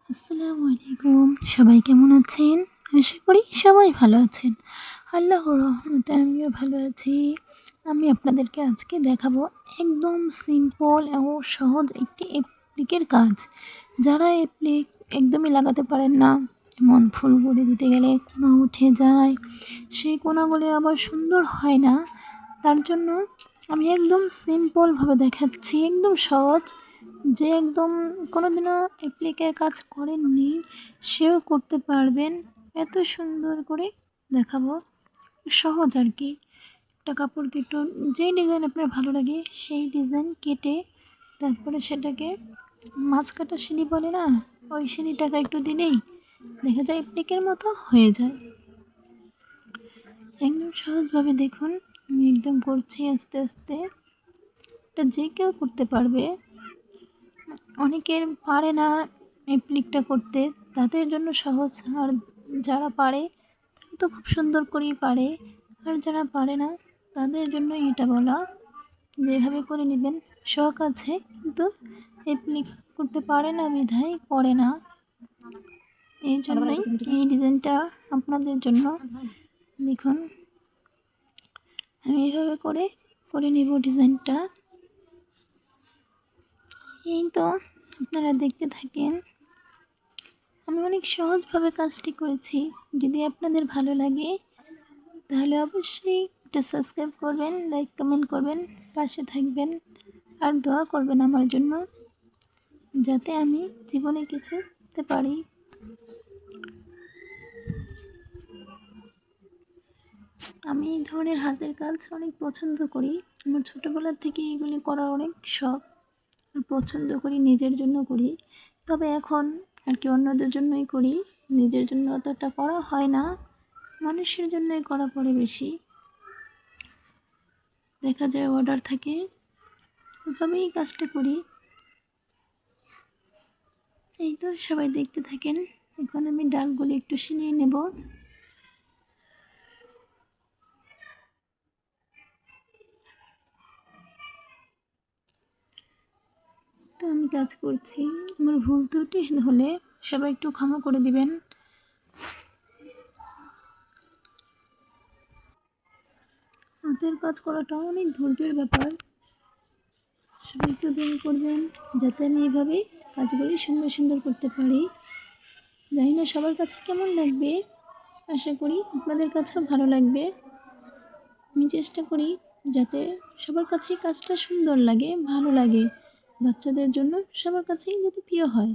আসসালামু আলাইকুম। সবাই কেমন আছেন? আশা করি সবাই ভালো আছেন। আল্লাহর রহমতে আমিও ভালো আছি। আমি আপনাদেরকে আজকে দেখাবো একদম সিম্পল ও সহজ একটি অ্যাপ্লিকের কাজ। যারা অ্যাপ্লিক একদমই লাগাতে পারেন না, যেমন ফুল করে দিতে গেলে কোনা উঠে যায়, সেই কোনাগুলি আবার সুন্দর হয় না, তার জন্য আমি একদম সিম্পলভাবে দেখাচ্ছি, একদম সহজ। যে একদম কোনোদিনও অ্যাপ্লিকের কাজ করেননি সেও করতে পারবেন। এত সুন্দর করে দেখাবো, সহজ আর কি। একটা কাপড় কেটে যেই ডিজাইন আপনার ভালো লাগে সেই ডিজাইন কেটে তারপরে সেটাকে মাছ কাটা সিঁড়ি বলে না, ওই সিঁড়িটাকে একটু দিলেই দেখা যায় অ্যাপ্লিকের মতো হয়ে যায়। একদম সহজভাবে দেখুন, আমি একদম করছি আস্তে আস্তে। এটা যে কেউ করতে পারবে। অনেকের পারে না অ্যাপ্লিকটা করতে, তাদের জন্য সহজ। আর যারা পারে তারা তো খুব সুন্দর করেই পারে। আর যারা পারে না তাদের জন্য এটা বলা, যেভাবে করে নেবেন। শখ আছে কিন্তু অ্যাপ্লিক করতে পারে না বিধায় করে না। এই জন্যই এই ডিজাইনটা আপনাদের জন্য। দেখুন আমি এইভাবে করে করে নেব ডিজাইনটা। এই তো আপনারা দেখতে থাকেন। আমি অনেক সহজভাবে কাজটি করেছি। যদি আপনাদের ভালো লাগে তাহলে অবশ্যই একটা সাবস্ক্রাইব করবেন, লাইক কমেন্ট করবেন, পাশে থাকবেন আর দোয়া করবেন আমার জন্য, যাতে আমি জীবনে কিছু করতে পারি। আমি এই ধরনের হাতের কাজ অনেক পছন্দ করি। আমার ছোটোবেলার থেকে এগুলি করার অনেক শখ, পছন্দ করি, নিজের জন্য করি। তবে এখন আর কি অন্যদের জন্যই করি, নিজের জন্য অতটা করা হয় না, মানুষের জন্যই করা পড়ে বেশি। দেখা যায় অর্ডার থাকে, ওইভাবেই কাজটা করি। এই তো সবাই দেখতে থাকেন। এখন আমি ডালগুলি একটু ছিনিয়ে নেব। তো আমি কাজ করছি, আমার ভুল ত্রুটি হলে সবাই একটু ক্ষমা করে দিবেন। হাতের কাজ করাটা অনেক ধৈর্যের ব্যাপার, সবাই একটু দোয়া করবেন যাতে আমি এইভাবেই কাজগুলি সুন্দর সুন্দর করতে পারি। জানি না সবার কাছে কেমন লাগবে, আশা করি আপনাদের কাছেও ভালো লাগবে। আমি চেষ্টা করি যাতে সবার কাছেই কাজটা সুন্দর লাগে, ভালো লাগে, বাচ্চাদের জন্য সবার কাছেই যাতে প্রিয় হয়।